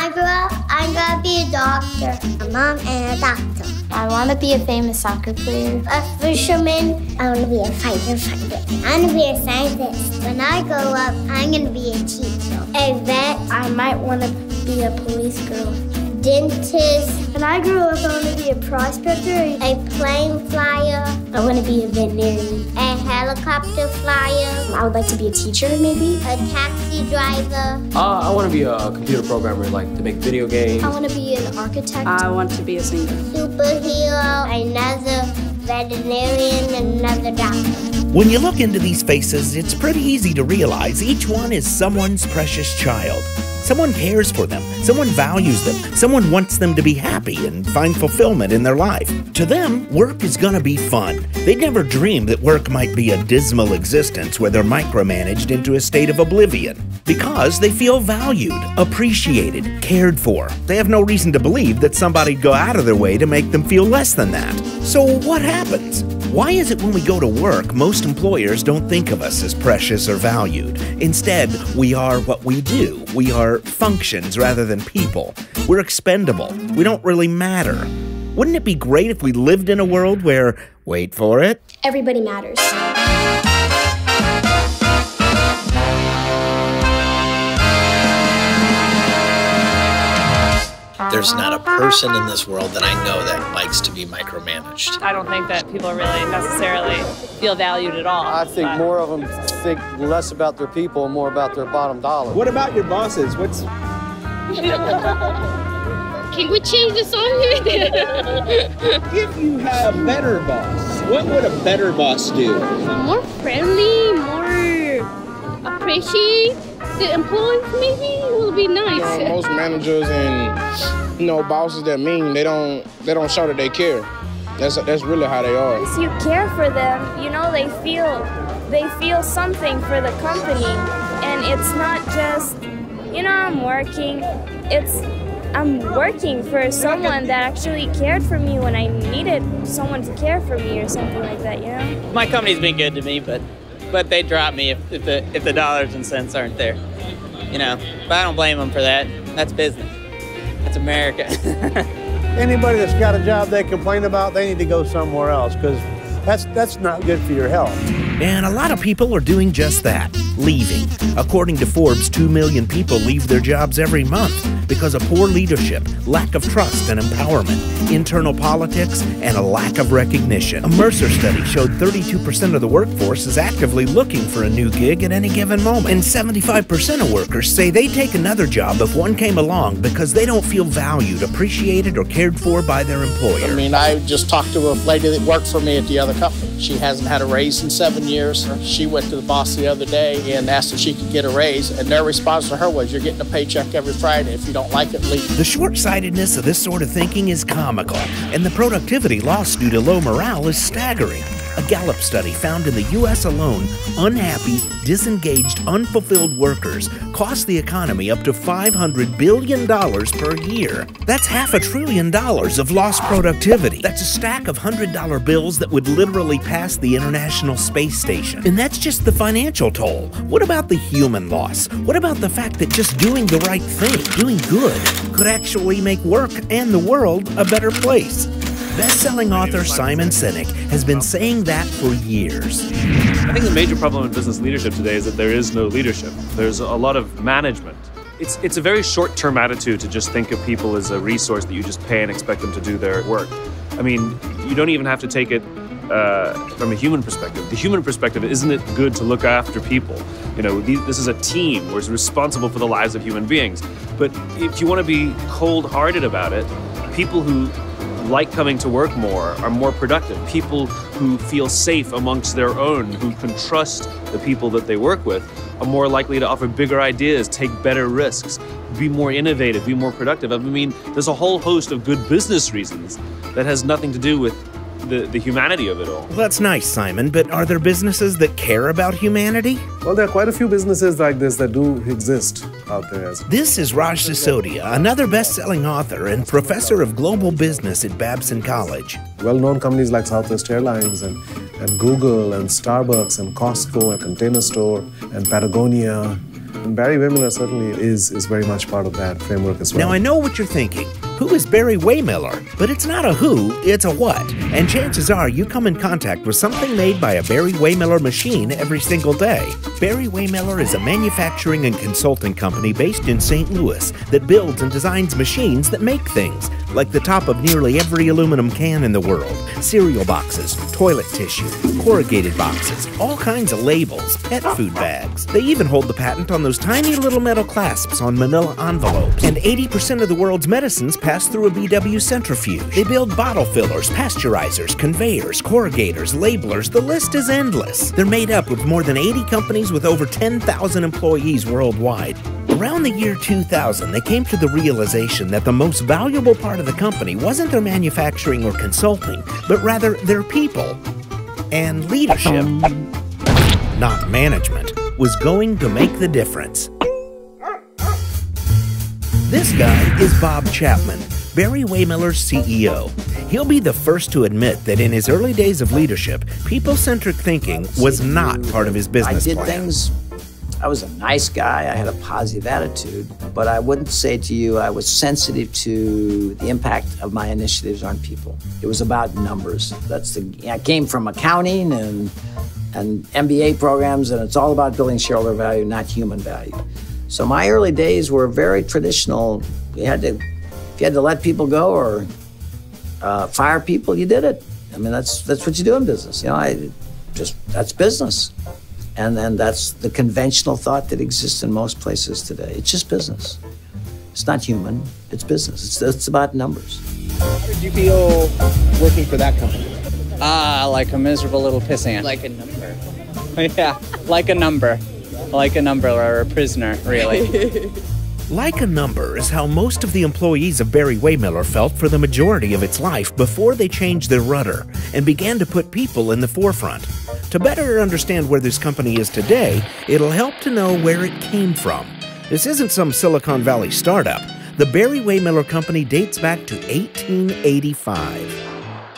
I grow up, I'm gonna be a doctor, a mom, and a doctor. I want to be a famous soccer player. A fisherman. I want to be a fighter. I want to be a scientist. When I grow up, I'm gonna be a teacher. A vet. I might want to be a police girl. Dentist. When I grow up, I want to be a prospector. A plane flyer. I want to be a veterinarian. A helicopter flyer. I would like to be a teacher, maybe. A taxi driver. I want to be a computer programmer, like to make video games. I want to be an architect. I want to be a singer. Superhero. Another veterinarian. Another doctor. When you look into these faces, it's pretty easy to realize each one is someone's precious child. Someone cares for them, someone values them, someone wants them to be happy and find fulfillment in their life. To them, work is gonna be fun. They'd never dream that work might be a dismal existence where they're micromanaged into a state of oblivion. Because they feel valued, appreciated, cared for. They have no reason to believe that somebody'd go out of their way to make them feel less than that. So what happens? Why is it when we go to work, most employers don't think of us as precious or valued? Instead, we are what we do. We are functions rather than people. We're expendable. We don't really matter. Wouldn't it be great if we lived in a world where, wait for it, everybody matters. There's not a person in this world that I know that likes to be micromanaged. I don't think that people really necessarily feel valued at all. I think more of them think less about their people and more about their bottom dollar. What about your bosses? Can we change the song here? If you had a better boss, what would a better boss do? More friendly, more appreciate the employees, maybe will be nice. Most managers and bosses that mean they don't show that they care. That's really how they are. If you care for them, they feel something for the company, and it's not just I'm working. I'm working for someone that actually cared for me when I needed someone to care for me or something like that. My company's been good to me, but they drop me if the dollars and cents aren't there. But I don't blame them for that. That's business. That's America. Anybody that's got a job they complain about, they need to go somewhere else because that's not good for your health. And a lot of people are doing just that, leaving. According to Forbes, 2 million people leave their jobs every month because of poor leadership, lack of trust and empowerment, internal politics, and a lack of recognition. A Mercer study showed 32% of the workforce is actively looking for a new gig at any given moment. And 75% of workers say they'd take another job if one came along because they don't feel valued, appreciated, or cared for by their employer. I just talked to a lady that worked for me at the other company. She hasn't had a raise in 7 years. She went to the boss the other day and asked if she could get a raise, and their response to her was, "You're getting a paycheck every Friday. If you don't like it, leave." The short-sightedness of this sort of thinking is comical, and the productivity loss due to low morale is staggering. A Gallup study found in the U.S. alone, unhappy, disengaged, unfulfilled workers cost the economy up to $500 billion per year. That's $500 billion of lost productivity. That's a stack of $100 bills that would literally pass the International Space Station. And that's just the financial toll. What about the human loss? What about the fact that just doing the right thing, doing good, could actually make work and the world a better place? Best-selling author Simon Sinek has been saying that for years. I think the major problem in business leadership today is that there is no leadership. There's a lot of management. It's a very short-term attitude to just think of people as a resource that you just pay and expect them to do their work. You don't even have to take it from a human perspective. The human perspective, isn't it good to look after people? This is a team. We're responsible for the lives of human beings. But if you want to be cold-hearted about it, people who like coming to work more are more productive. People who feel safe amongst their own, who can trust the people that they work with, are more likely to offer bigger ideas, take better risks, be more innovative, be more productive. There's a whole host of good business reasons that has nothing to do with the humanity of it all. Well, that's nice, Simon, but are there businesses that care about humanity? Well, there are quite a few businesses like this that do exist out there. This is Raj Sisodia, another best-selling author and professor of global business at Babson College. Well-known companies like Southwest Airlines and Google and Starbucks and Costco and Container Store and Patagonia And Barry Wehmiller certainly is very much part of that framework as well. Now, I know what you're thinking. Who is Barry Wehmiller? But it's not a who, it's a what. And chances are you come in contact with something made by a Barry Wehmiller machine every single day. Barry Wehmiller is a manufacturing and consulting company based in St. Louis that builds and designs machines that make things, like the top of nearly every aluminum can in the world, cereal boxes, toilet tissue, corrugated boxes, all kinds of labels, pet food bags. They even hold the patent on those tiny little metal clasps on manila envelopes. And 80% of the world's medicines pass through a BW centrifuge. They build bottle fillers, pasteurizers, conveyors, corrugators, labelers. The list is endless. They're made up of more than 80 companies with over 10,000 employees worldwide. Around the year 2000, they came to the realization that the most valuable part of the company wasn't their manufacturing or consulting, but rather their people. And leadership, not management, was going to make the difference. This guy is Bob Chapman, Barry Wehmiller's CEO. He'll be the first to admit that in his early days of leadership, people-centric thinking was not part of his business plan. I was a nice guy, I had a positive attitude, but I wouldn't say to you I was sensitive to the impact of my initiatives on people. It was about numbers. I came from accounting and MBA programs, and it's all about building shareholder value, not human value. So my early days were very traditional. If you had to let people go or fire people, you did it. I mean, that's what you do in business. You know, that's business. And then that's the conventional thought that exists in most places today. It's just business. It's not human, it's business. It's about numbers. How did you feel working for that company? Like a miserable little pissant. Like a number. Yeah, like a number. Like a number or a prisoner, really. Like a number is how most of the employees of Barry Wehmiller felt for the majority of its life before they changed their rudder and began to put people in the forefront. To better understand where this company is today, it'll help to know where it came from. This isn't some Silicon Valley startup. The Barry Wehmiller Company dates back to 1885.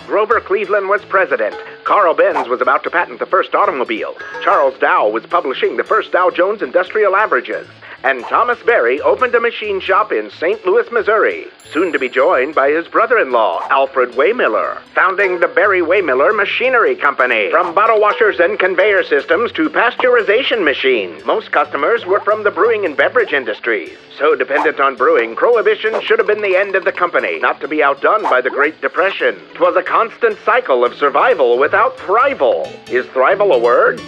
Grover Cleveland was president. Carl Benz was about to patent the first automobile. Charles Dow was publishing the first Dow Jones Industrial Averages. And Thomas Barry opened a machine shop in St. Louis, Missouri, soon to be joined by his brother-in-law, Alfred Wehmiller, founding the Barry Wehmiller Machinery Company. From bottle washers and conveyor systems to pasteurization machines, most customers were from the brewing and beverage industries. So dependent on brewing, Prohibition should have been the end of the company, not to be outdone by the Great Depression. 'Twas a constant cycle of survival without thrival. Is thrival a word?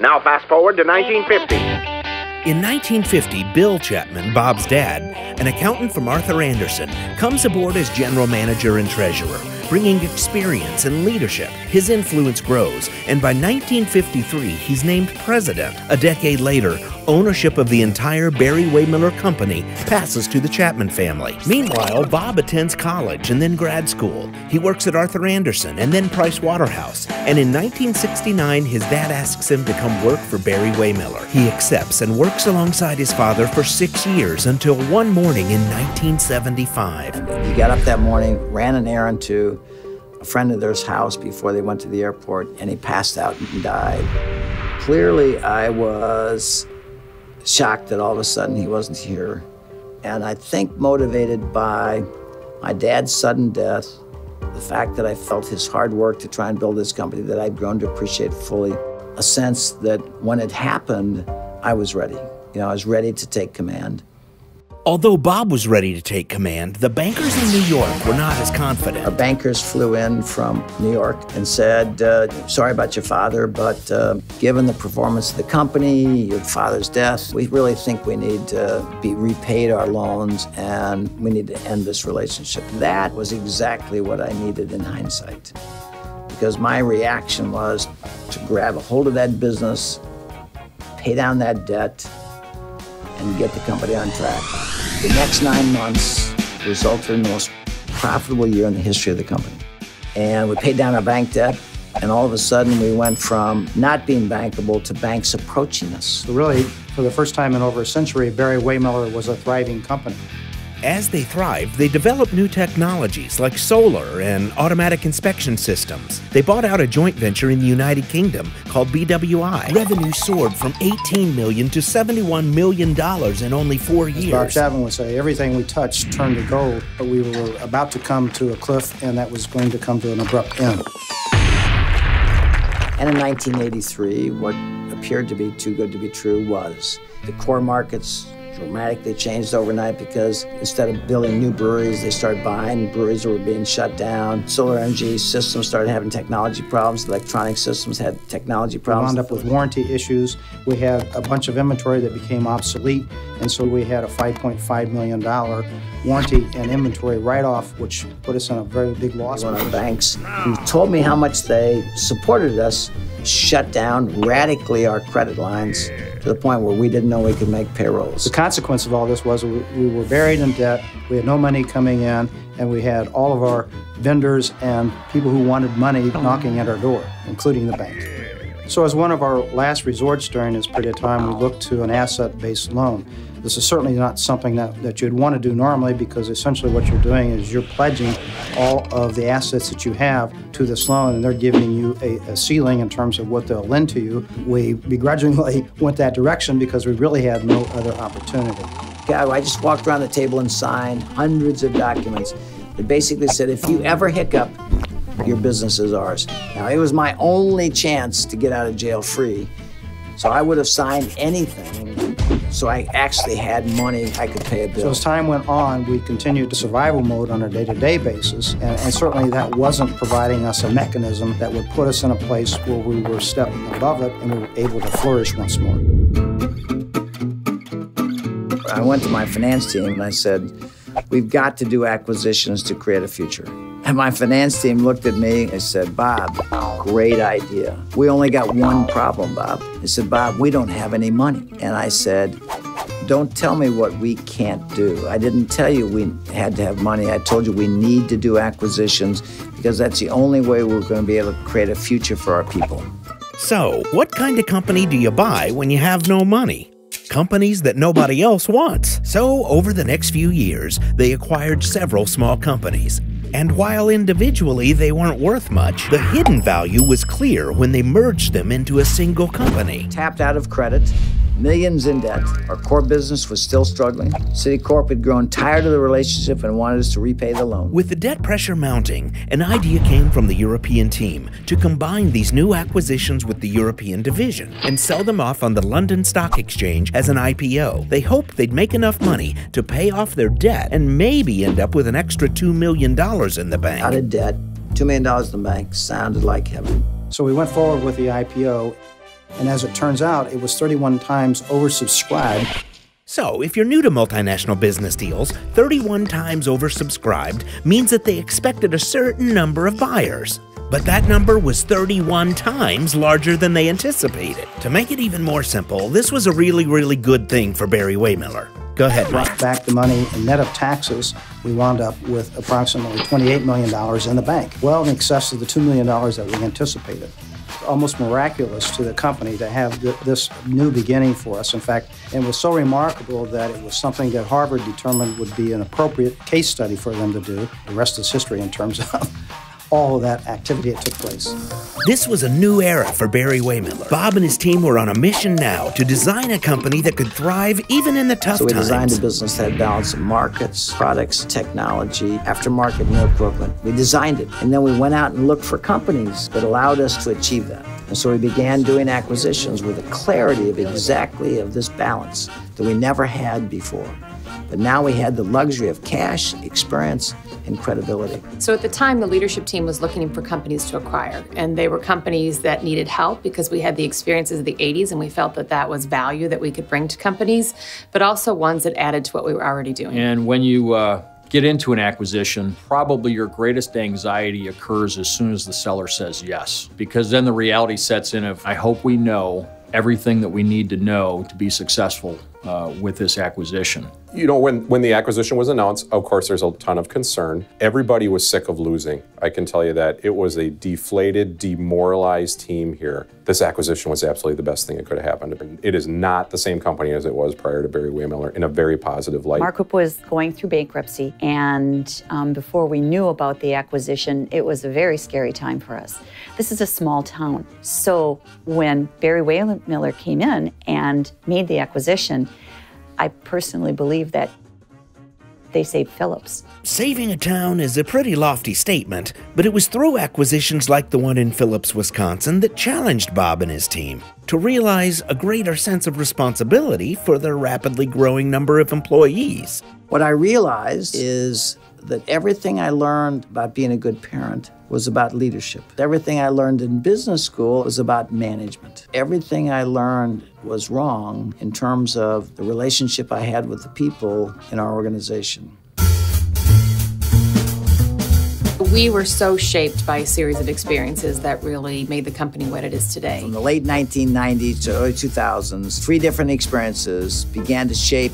Now fast forward to 1950. In 1950, Bill Chapman, Bob's dad, an accountant from Arthur Anderson, comes aboard as general manager and treasurer, bringing experience and leadership. His influence grows, and by 1953, he's named president. A decade later, ownership of the entire Barry Wehmiller Company passes to the Chapman family. Meanwhile, Bob attends college and then grad school. He works at Arthur Anderson and then Price Waterhouse. And in 1969, his dad asks him to come work for Barry Wehmiller. He accepts and works alongside his father for 6 years until one morning in 1975. He got up that morning, ran an errand to a friend of theirs' house before they went to the airport, and he passed out and died. Clearly, I was shocked that all of a sudden he wasn't here. And I think motivated by my dad's sudden death, the fact that I felt his hard work to try and build this company that I'd grown to appreciate fully, a sense that when it happened, I was ready. You know, I was ready to take command. Although Bob was ready to take command, the bankers in New York were not as confident. Our bankers flew in from New York and said, sorry about your father, but given the performance of the company, your father's death, we really think we need to be repaid our loans and we need to end this relationship. That was exactly what I needed in hindsight, because my reaction was to grab a hold of that business, pay down that debt, and get the company on track. The next 9 months resulted in the most profitable year in the history of the company. And we paid down our bank debt, and all of a sudden we went from not being bankable to banks approaching us. So really, for the first time in over a century, Barry Wehmiller was a thriving company. As they thrived, they developed new technologies like solar and automatic inspection systems. They bought out a joint venture in the United Kingdom called BWI. Revenue soared from $18 million to $71 million in only 4 years. Bob Chapman would say, everything we touched turned to gold, but we were about to come to a cliff, and that was going to come to an abrupt end. And in 1983, what appeared to be too good to be true was the core markets dramatically changed overnight because instead of building new breweries, they started buying breweries that were being shut down. Solar energy systems started having technology problems. Electronic systems had technology problems. We wound up with warranty issues. We had a bunch of inventory that became obsolete, and so we had a $5.5 million warranty and inventory write-off, which put us in a very big loss. One of the banks who told me how much they supported us shut down radically our credit lines to the point where we didn't know we could make payrolls. The consequence of all this was we were buried in debt, we had no money coming in, and we had all of our vendors and people who wanted money knocking at our door, including the bank. So as one of our last resorts during this period of time, we looked to an asset-based loan. This is certainly not something that you'd want to do normally, because essentially what you're doing is you're pledging all of the assets that you have to this loan, and they're giving you a ceiling in terms of what they'll lend to you. We begrudgingly went that direction because we really had no other opportunity. I just walked around the table and signed hundreds of documents that basically said, if you ever hiccup, your business is ours. Now, it was my only chance to get out of jail free, so I would have signed anything. So I actually had money I could pay a bill. So as time went on, we continued to survival mode on a day-to-day basis, and certainly that wasn't providing us a mechanism that would put us in a place where we were stepping above it and we were able to flourish once more. I went to my finance team and I said, we've got to do acquisitions to create a future. And my finance team looked at me and said, Bob, great idea. We only got one problem, Bob. They said, Bob, we don't have any money. And I said, don't tell me what we can't do. I didn't tell you we had to have money. I told you we need to do acquisitions because that's the only way we're going to be able to create a future for our people. So, what kind of company do you buy when you have no money? Companies that nobody else wants. So, over the next few years, they acquired several small companies. And while individually they weren't worth much, the hidden value was clear when they merged them into a single company. Tapped out of credit, millions in debt. Our core business was still struggling. Citicorp had grown tired of the relationship and wanted us to repay the loan. With the debt pressure mounting, an idea came from the European team to combine these new acquisitions with the European division and sell them off on the London Stock Exchange as an IPO. They hoped they'd make enough money to pay off their debt and maybe end up with an extra $2 million in the bank. Out of debt, $2 million in the bank sounded like heaven. So we went forward with the IPO, and as it turns out, it was 31 times oversubscribed. So, if you're new to multinational business deals, 31 times oversubscribed means that they expected a certain number of buyers. But that number was 31 times larger than they anticipated. To make it even more simple, this was a really, really good thing for Barry Waymiller. Go ahead, Mike. Back the money and net of taxes, we wound up with approximately $28 million in the bank, well in excess of the $2 million that we anticipated. Almost miraculous to the company to have this new beginning for us. In fact, it was so remarkable that it was something that Harvard determined would be an appropriate case study for them to do. The rest is history in terms of all of that activity that took place. This was a new era for Barry Waymiller. Bob and his team were on a mission now to design a company that could thrive even in the tough times. So we designed a business that had balance of markets, products, technology, aftermarket, new equipment. We designed it, and then we went out and looked for companies that allowed us to achieve that. And so we began doing acquisitions with a clarity of exactly of this balance that we never had before. But now we had the luxury of cash, experience, and credibility. So at the time, the leadership team was looking for companies to acquire, and they were companies that needed help because we had the experiences of the 80s, and we felt that that was value that we could bring to companies, but also ones that added to what we were already doing. And when you get into an acquisition, probably your greatest anxiety occurs as soon as the seller says yes, because then the reality sets in of, I hope we know everything that we need to know to be successful with this acquisition. You know, when the acquisition was announced, of course, there's a ton of concern. Everybody was sick of losing. I can tell you that. It was a deflated, demoralized team here. This acquisition was absolutely the best thing that could have happened. It is not the same company as it was prior to Barry Wehmiller in a very positive light. Our group was going through bankruptcy, and before we knew about the acquisition, it was a very scary time for us. This is a small town. So when Barry Wehmiller came in and made the acquisition, I personally believe that they saved Phillips. Saving a town is a pretty lofty statement, but it was through acquisitions like the one in Phillips, Wisconsin that challenged Bob and his team to realize a greater sense of responsibility for their rapidly growing number of employees. What I realized is that everything I learned about being a good parent was about leadership. Everything I learned in business school was about management. Everything I learned was wrong in terms of the relationship I had with the people in our organization. We were so shaped by a series of experiences that really made the company what it is today. From the late 1990s to early 2000s, 3 different experiences began to shape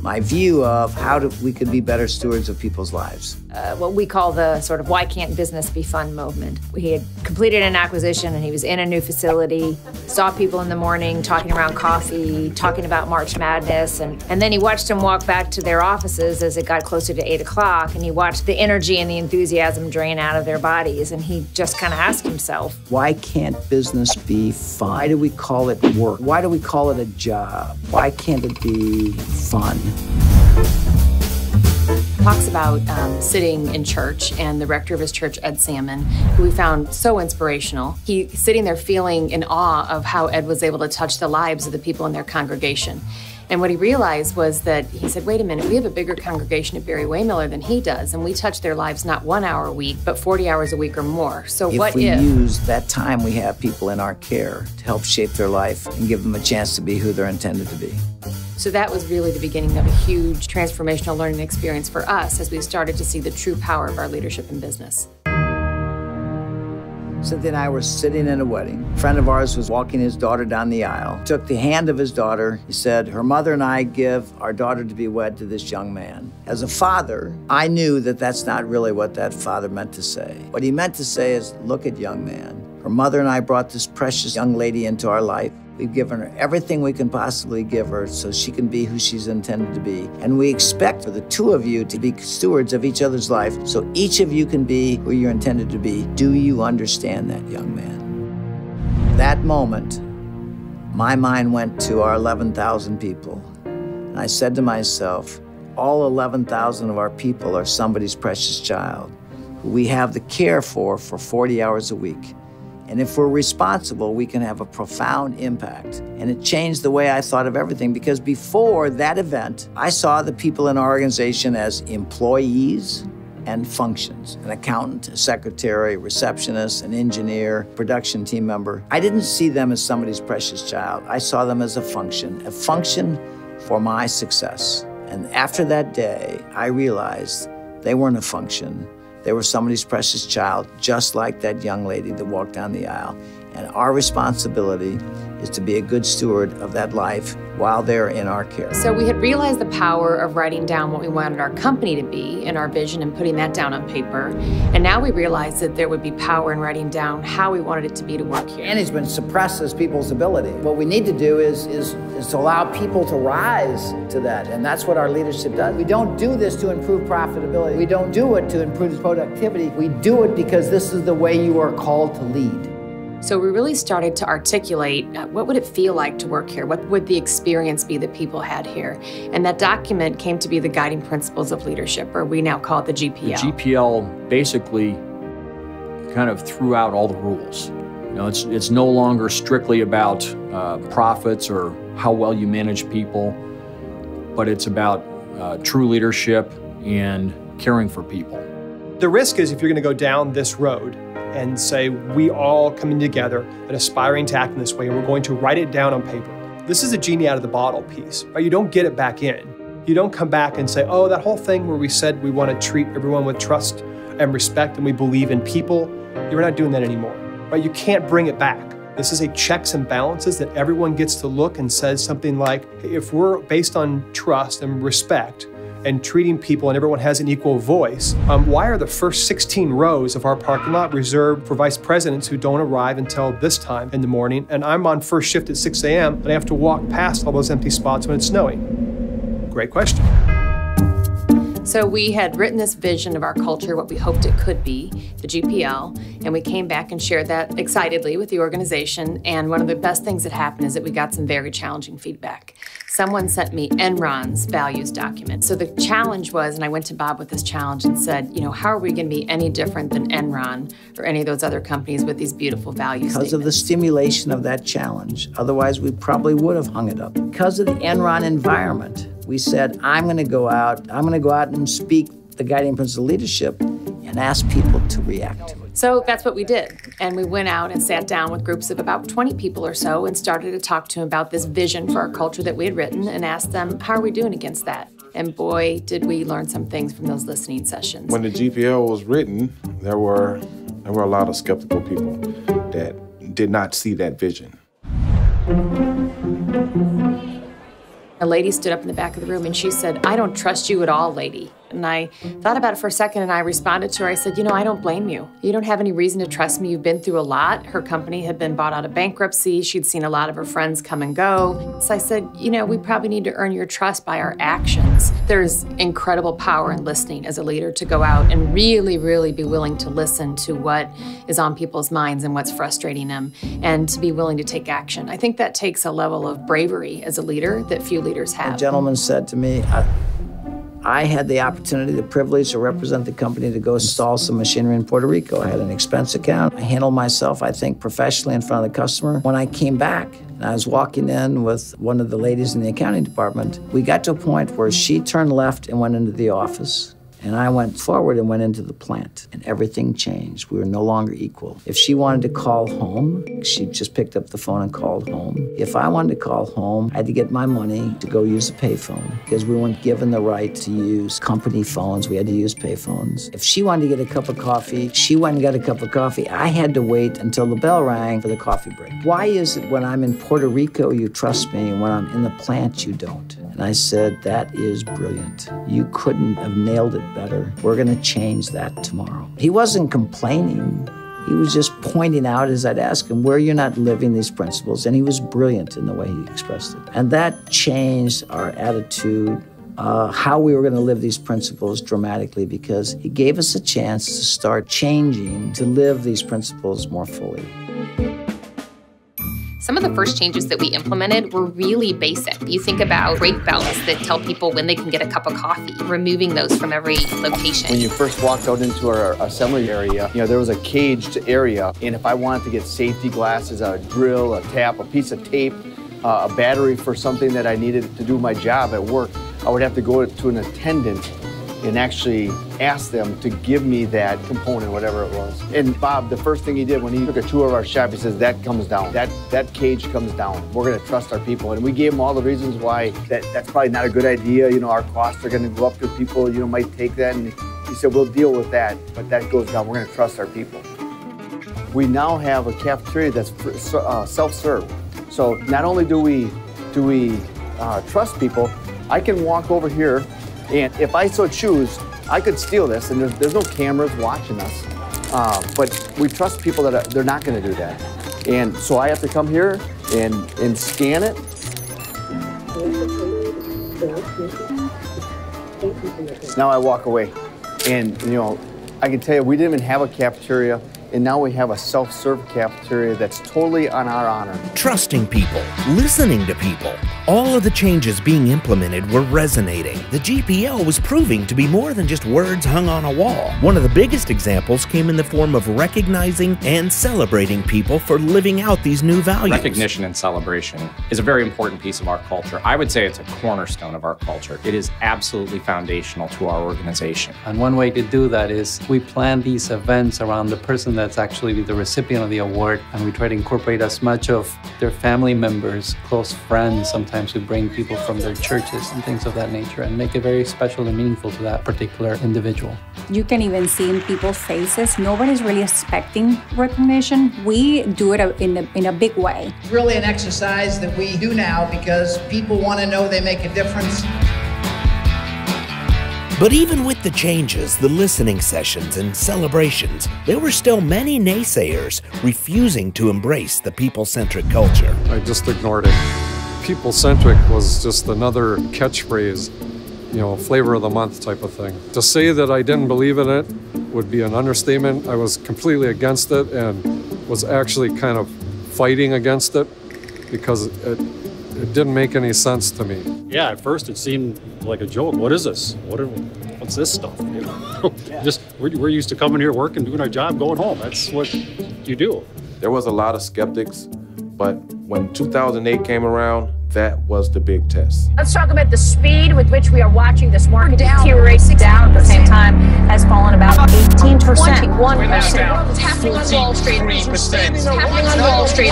my view of how we could be better stewards of people's lives. What we call the sort of why can't business be fun movement. He had completed an acquisition and he was in a new facility, saw people in the morning talking around coffee, talking about March Madness, and then he watched them walk back to their offices as it got closer to 8 o'clock, and he watched the energy and the enthusiasm drain out of their bodies, and he just kind of asked himself, why can't business be fun? Why do we call it work? Why do we call it a job? Why can't it be fun? Talks about sitting in church, and the rector of his church, Ed Salmon, who we found so inspirational. He's sitting there feeling in awe of how Ed was able to touch the lives of the people in their congregation. And what he realized was that he said, wait a minute, we have a bigger congregation at Barry Wehmiller than he does, and we touch their lives not 1 hour a week, but 40 hours a week or more. So if we use that time we have people in our care to help shape their life and give them a chance to be who they're intended to be? So that was really the beginning of a huge transformational learning experience for us as we started to see the true power of our leadership in business. Cynthia and I were sitting in a wedding. A friend of ours was walking his daughter down the aisle. He took the hand of his daughter. He said, her mother and I give our daughter to be wed to this young man. As a father, I knew that that's not really what that father meant to say. What he meant to say is, look at young man. Her mother and I brought this precious young lady into our life. We've given her everything we can possibly give her so she can be who she's intended to be. And we expect for the two of you to be stewards of each other's life so each of you can be who you're intended to be. Do you understand that, young man? That moment, my mind went to our 11,000 people. And I said to myself, all 11,000 of our people are somebody's precious child who we have the care for 40 hours a week. And if we're responsible, we can have a profound impact. And it changed the way I thought of everything, because before that event, I saw the people in our organization as employees and functions. An accountant, a secretary, a receptionist, an engineer, production team member. I didn't see them as somebody's precious child. I saw them as a function for my success. And after that day, I realized they weren't a function. They were somebody's precious child, just like that young lady that walked down the aisle. And our responsibility is to be a good steward of that life while they're in our care. So we had realized the power of writing down what we wanted our company to be in our vision and putting that down on paper. And now we realized that there would be power in writing down how we wanted it to be to work here. Management suppresses people's ability. What we need to do is to allow people to rise to that. And that's what our leadership does. We don't do this to improve profitability. We don't do it to improve productivity. We do it because this is the way you are called to lead. So we really started to articulate what would it feel like to work here? What would the experience be that people had here? And that document came to be the guiding principles of leadership, or we now call it the GPL. The GPL basically kind of threw out all the rules. You know, it's no longer strictly about profits or how well you manage people, but it's about true leadership and caring for people. The risk is if you're going to go down this road and say, we all coming together and aspiring to act in this way, and we're going to write it down on paper. This is a genie out of the bottle piece, right? You don't get it back in. You don't come back and say, oh, that whole thing where we said we want to treat everyone with trust and respect and we believe in people, you're not doing that anymore, right? You can't bring it back. This is a checks and balances that everyone gets to look and says something like, hey, if we're based on trust and respect and treating people and everyone has an equal voice, why are the first 16 rows of our parking lot reserved for vice presidents who don't arrive until this time in the morning, and I'm on first shift at 6 a.m. and I have to walk past all those empty spots when it's snowing? Great question. So we had written this vision of our culture, what we hoped it could be, the GPL, and we came back and shared that excitedly with the organization. And one of the best things that happened is that we got some very challenging feedback. Someone sent me Enron's values document. So the challenge was, and I went to Bob with this challenge and said, you know, how are we going to be any different than Enron or any of those other companies with these beautiful values? Because of the stimulation of that challenge. Otherwise, we probably would have hung it up. Because of the Enron environment, we said, I'm going to go out and speak the guiding principle of leadership and ask people to react to it. So that's what we did. And we went out and sat down with groups of about 20 people or so and started to talk to them about this vision for our culture that we had written and asked them, how are we doing against that? And boy, did we learn some things from those listening sessions. When the GPL was written, there were a lot of skeptical people that did not see that vision. A lady stood up in the back of the room and she said, I don't trust you at all, lady. And I thought about it for a second and I responded to her. I said, you know, I don't blame you. You don't have any reason to trust me. You've been through a lot. Her company had been bought out of bankruptcy. She'd seen a lot of her friends come and go. So I said, you know, we probably need to earn your trust by our actions. There's incredible power in listening as a leader to go out and really, really be willing to listen to what is on people's minds and what's frustrating them and to be willing to take action. I think that takes a level of bravery as a leader that few leaders have. A gentleman said to me, I had the opportunity, the privilege to represent the company to go install some machinery in Puerto Rico. I had an expense account. I handled myself, I think, professionally in front of the customer. When I came back, and I was walking in with one of the ladies in the accounting department, we got to a point where she turned left and went into the office. And I went forward and went into the plant, and everything changed. We were no longer equal. If she wanted to call home, she just picked up the phone and called home. If I wanted to call home, I had to get my money to go use a payphone because we weren't given the right to use company phones. We had to use payphones. If she wanted to get a cup of coffee, she went and got a cup of coffee. I had to wait until the bell rang for the coffee break. Why is it when I'm in Puerto Rico, you trust me, and when I'm in the plant, you don't? And I said, that is brilliant. You couldn't have nailed it better. We're going to change that tomorrow. He wasn't complaining. He was just pointing out as I'd ask him, where you're not living these principles. And he was brilliant in the way he expressed it. And that changed our attitude, how we were going to live these principles dramatically, because he gave us a chance to start changing, to live these principles more fully. Some of the first changes that we implemented were really basic. You think about brake bells that tell people when they can get a cup of coffee, removing those from every location. When you first walked out into our assembly area, you know, there was a caged area, and if I wanted to get safety glasses, a drill, a tap, a piece of tape, a battery for something that I needed to do my job at work, I would have to go to an attendant and actually ask them to give me that component, whatever it was. And Bob, the first thing he did when he took a tour of our shop, he says, that comes down. That cage comes down. We're gonna trust our people. And we gave him all the reasons why that's probably not a good idea. You know, our costs are gonna go up because people, you know, might take that. And he said, we'll deal with that, but that goes down. We're gonna trust our people. We now have a cafeteria that's self-serve. So not only do we trust people, I can walk over here, and if I so choose, I could steal this, and there's no cameras watching us. But we trust people that they're not going to do that. And so I have to come here and scan it. Now I walk away. And, you know, I can tell you, we didn't even have a cafeteria, and now we have a self-serve cafeteria that's totally on our honor. Trusting people, listening to people. All of the changes being implemented were resonating. The GPL was proving to be more than just words hung on a wall. One of the biggest examples came in the form of recognizing and celebrating people for living out these new values. Recognition and celebration is a very important piece of our culture. I would say it's a cornerstone of our culture. It is absolutely foundational to our organization. And one way to do that is we plan these events around the person that that's actually the recipient of the award. And we try to incorporate as much of their family members, close friends. Sometimes we bring people from their churches and things of that nature and make it very special and meaningful to that particular individual. You can even see in people's faces, nobody's really expecting recognition. We do it in a big way. It's really an exercise that we do now because people want to know they make a difference. But even with the changes, the listening sessions, and celebrations, there were still many naysayers refusing to embrace the people-centric culture. I just ignored it. People-centric was just another catchphrase, you know, flavor of the month type of thing. To say that I didn't believe in it would be an understatement. I was completely against it and was actually kind of fighting against it because it didn't make any sense to me. Yeah, at first it seemed like a joke. What is this? What's this stuff? You know? Just we're used to coming here, working, doing our job, going home. That's what you do. There was a lot of skeptics, but when 2008 came around, that was the big test. Let's talk about the speed with which we are watching this market deteriorate. Down at the same time has fallen about 18%. 21%. What's happening on Wall Street? What's happening on Wall Street?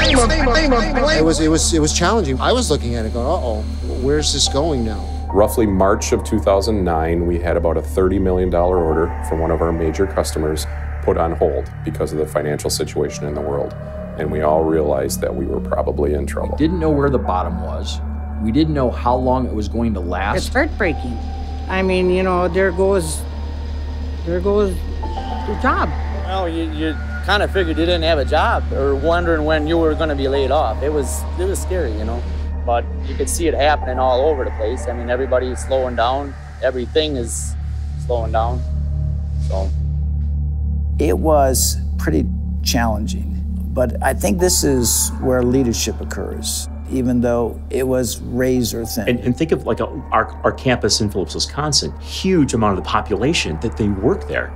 It was challenging. I was looking at it going, uh-oh, where's this going now? Roughly March of 2009, we had about a $30 million order from one of our major customers put on hold because of the financial situation in the world. And we all realized that we were probably in trouble. We didn't know where the bottom was. We didn't know how long it was going to last. It's heartbreaking. I mean, you know, there goes your job. Well, you kind of figured you didn't have a job or wondering when you were going to be laid off. It was scary, you know. But you could see it happening all over the place. I mean, everybody's slowing down. Everything is slowing down. So it was pretty challenging. But I think this is where leadership occurs, even though it was razor thin. And think of like our campus in Phillips, Wisconsin, huge amount of the population that they work there.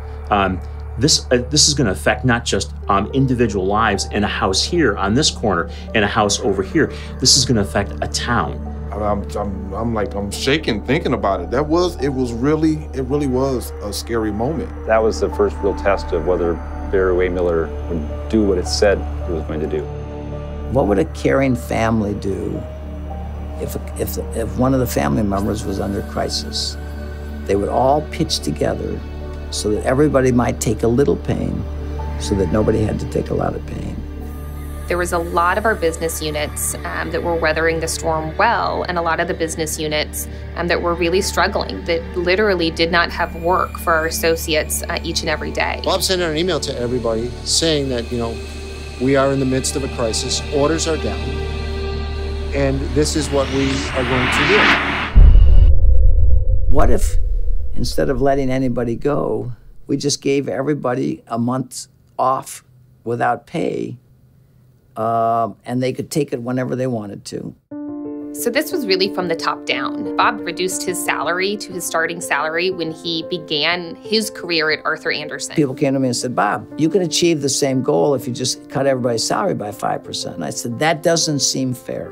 This is going to affect not just individual lives in a house here on this corner and a house over here. This is going to affect a town. I'm shaking thinking about it. It really was a scary moment. That was the first real test of whether Barry Miller would do what it said it was going to do. What would a caring family do if one of the family members was under crisis? They would all pitch together so that everybody might take a little pain, so that nobody had to take a lot of pain. There was a lot of our business units that were weathering the storm well, and a lot of the business units that were really struggling, that literally did not have work for our associates each and every day. Bob sent out an email to everybody saying that, you know, we are in the midst of a crisis, orders are down, and this is what we are going to do. What if, instead of letting anybody go, we just gave everybody a month off without pay, and they could take it whenever they wanted to? So this was really from the top down. Bob reduced his salary to his starting salary when he began his career at Arthur Andersen. People came to me and said, Bob, you can achieve the same goal if you just cut everybody's salary by 5%. And I said, that doesn't seem fair.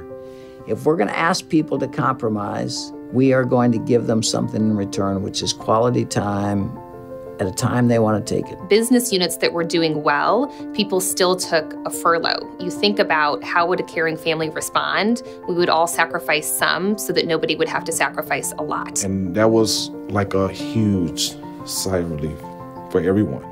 If we're going to ask people to compromise, we are going to give them something in return, which is quality time at a time they want to take it. Business units that were doing well, people still took a furlough. You think about how would a caring family respond? We would all sacrifice some so that nobody would have to sacrifice a lot. And that was like a huge sigh of relief for everyone.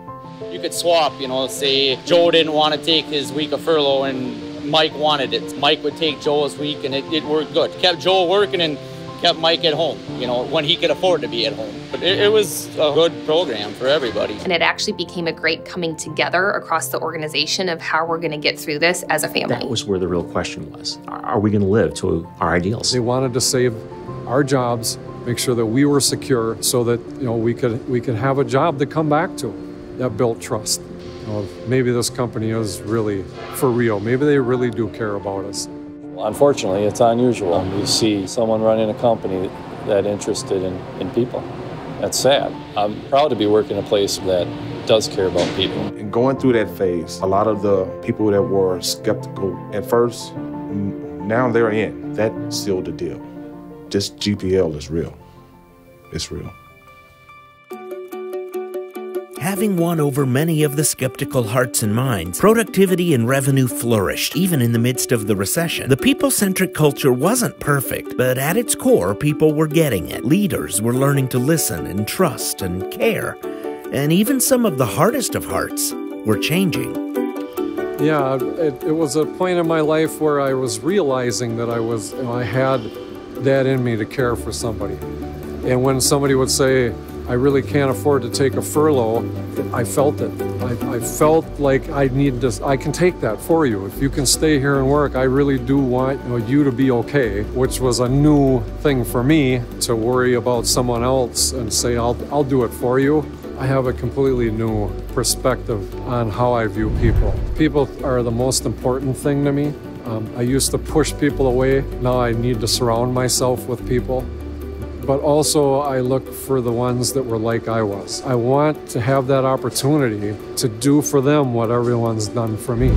you could swap, you know, say Joe didn't want to take his week of furlough and Mike wanted it. Mike would take Joe's week and it worked good. Kept Joe working and kept Mike at home, you know, when he could afford to be at home. But it was a good program for everybody. And it actually became a great coming together across the organization of how we're going to get through this as a family. That was where the real question was. Are we going to live to our ideals? They wanted to save our jobs, make sure that we were secure so that, you know, we could have a job to come back to. That built trust. You know, maybe this company is really for real. Maybe they really do care about us. Unfortunately, it's unusual. You see someone running a company that interested in people. That's sad. I'm proud to be working in a place that does care about people. And going through that phase, a lot of the people that were skeptical at first, now they're in. That sealed the deal. This GPL is real. It's real. Having won over many of the skeptical hearts and minds, productivity and revenue flourished even in the midst of the recession. The people-centric culture wasn't perfect, but at its core, people were getting it. Leaders were learning to listen and trust and care. And even some of the hardest of hearts were changing. Yeah, it was a point in my life where I was realizing that I had that in me to care for somebody. And when somebody would say, I really can't afford to take a furlough, I felt it. I felt like I can take that for you. If you can stay here and work, I really do want you to be okay, which was a new thing for me, to worry about someone else and say, I'll do it for you. I have a completely new perspective on how I view people. People are the most important thing to me. I used to push people away. Now I need to surround myself with people. But also I look for the ones that were like I was. I want to have that opportunity to do for them what everyone's done for me.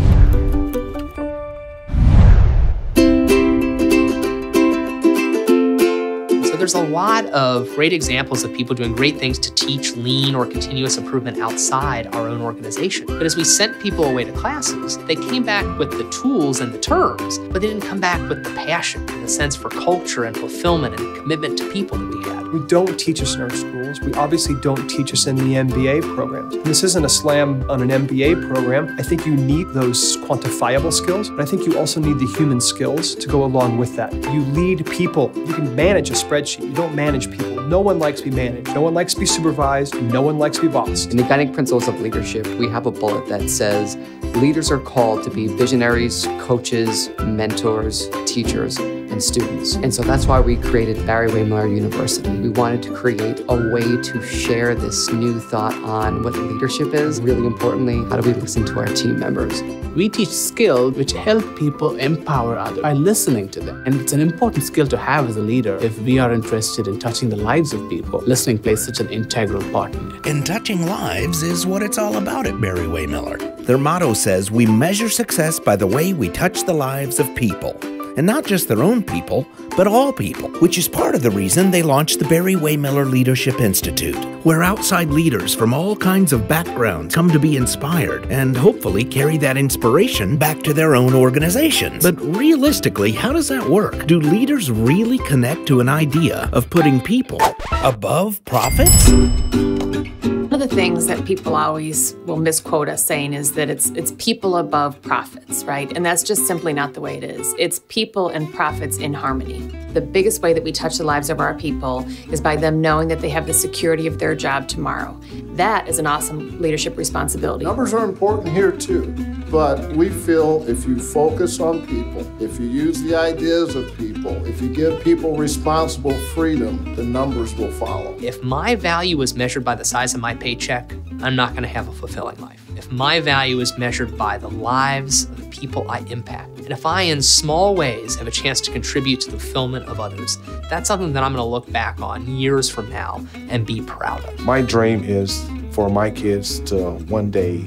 There's a lot of great examples of people doing great things to teach lean or continuous improvement outside our own organization. But as we sent people away to classes, they came back with the tools and the terms, but they didn't come back with the passion and the sense for culture and fulfillment and commitment to people that we had. We don't teach us in our schools. We obviously don't teach us in the MBA programs. And this isn't a slam on an MBA program. I think you need those quantifiable skills, but I think you also need the human skills to go along with that. You lead people. You can manage a spreadsheet. You don't manage people. No one likes to be managed. No one likes to be supervised. No one likes to be bossed. In the guiding principles of leadership, we have a bullet that says leaders are called to be visionaries, coaches, mentors, teachers, and students. And so that's why we created Barry-Wehmiller University. We wanted to create a way to share this new thought on what leadership is. Really importantly, how do we listen to our team members? We teach skills which help people empower others by listening to them. And it's an important skill to have as a leader if we are interested in touching the lives of people. Listening plays such an integral part in it. And touching lives is what it's all about at Barry-Wehmiller. Their motto says, we measure success by the way we touch the lives of people. And not just their own people, but all people, which is part of the reason they launched the Barry-Wehmiller Leadership Institute, where outside leaders from all kinds of backgrounds come to be inspired and hopefully carry that inspiration back to their own organizations. But realistically, how does that work? Do leaders really connect to an idea of putting people above profits? One of the things that people always will misquote us saying is that it's people above profits, right? And that's just simply not the way it is. It's people and profits in harmony. The biggest way that we touch the lives of our people is by them knowing that they have the security of their job tomorrow. That is an awesome leadership responsibility. Numbers are important here too, but we feel if you focus on people, if you use the ideas of people, if you give people responsible freedom, the numbers will follow. If my value is measured by the size of my paycheck, I'm not going to have a fulfilling life. If my value is measured by the lives of the people I impact, and if I in small ways have a chance to contribute to the fulfillment of others, that's something that I'm going to look back on years from now and be proud of. My dream is for my kids to one day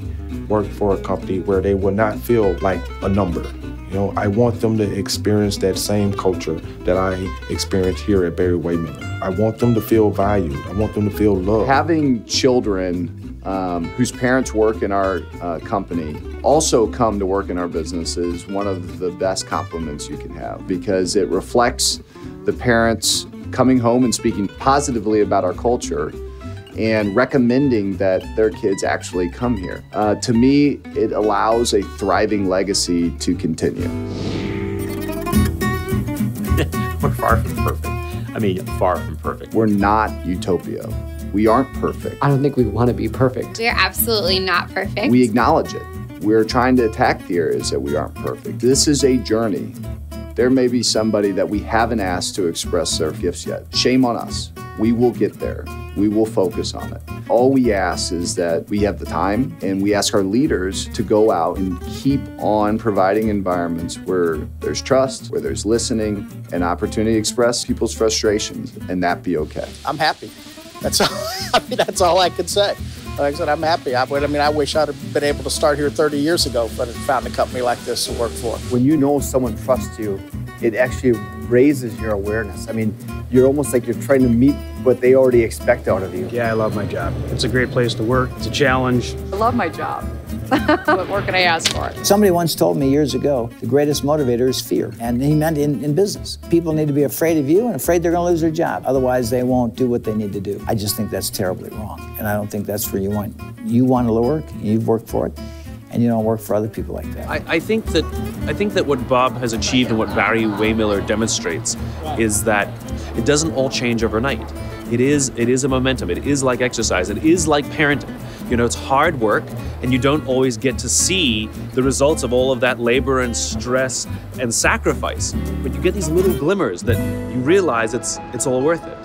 work for a company where they will not feel like a number. You know, I want them to experience that same culture that I experienced here at Barry-Wehmiller. I want them to feel valued. I want them to feel loved. Having children whose parents work in our company also come to work in our business is one of the best compliments you can have, because it reflects the parents coming home and speaking positively about our culture and recommending that their kids actually come here. To me, it allows a thriving legacy to continue. We're far from perfect. I mean, far from perfect. We're not utopia. We aren't perfect. I don't think we want to be perfect. We're absolutely not perfect. We acknowledge it. We're trying to attack the areas that we aren't perfect. This is a journey. There may be somebody that we haven't asked to express their gifts yet. Shame on us. We will get there. We will focus on it. All we ask is that we have the time, and we ask our leaders to go out and keep on providing environments where there's trust, where there's listening, and opportunity to express people's frustrations, and that be okay. I'm happy. That's all, that's all I can say. Like I said, I'm happy. I wish I'd have been able to start here 30 years ago, but I found a company like this to work for. When you know someone trusts you, it actually raises your awareness. I mean, you're almost like you're trying to meet what they already expect out of you. Yeah, I love my job. It's a great place to work. It's a challenge. I love my job. What more can I ask for? Somebody once told me years ago, the greatest motivator is fear. And he meant in business. People need to be afraid of you and afraid they're going to lose their job. Otherwise, they won't do what they need to do. I just think that's terribly wrong. And I don't think that's where you want. You want to work, you've worked for it, and you don't work for other people like that. I think that what Bob has achieved and what Barry Waymiller demonstrates is that it doesn't all change overnight. It is a momentum. It is like exercise. It is like parenting. You know, it's hard work, and you don't always get to see the results of all of that labor and stress and sacrifice. But you get these little glimmers that you realize it's all worth it,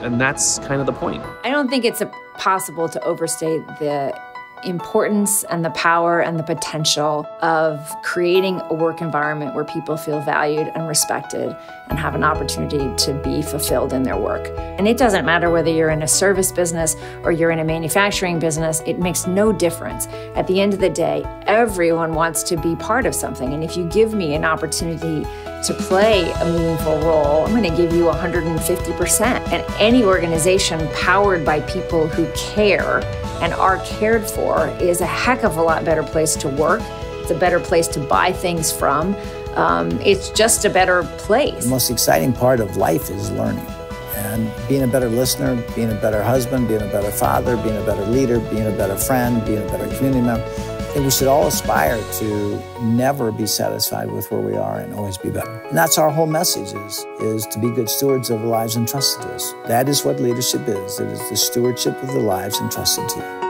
and that's kind of the point. I don't think it's possible to overstate the importance and the power and the potential of creating a work environment where people feel valued and respected and have an opportunity to be fulfilled in their work. And it doesn't matter whether you're in a service business or you're in a manufacturing business, it makes no difference. At the end of the day, everyone wants to be part of something. And if you give me an opportunity to play a meaningful role, I'm going to give you 150%. And any organization powered by people who care and are cared for is a heck of a lot better place to work. It's a better place to buy things from. It's just a better place. The most exciting part of life is learning. And being a better listener, being a better husband, being a better father, being a better leader, being a better friend, being a better community member. I think we should all aspire to never be satisfied with where we are and always be better. And that's our whole message is to be good stewards of the lives entrusted to us. That is what leadership is. It is the stewardship of the lives entrusted to you.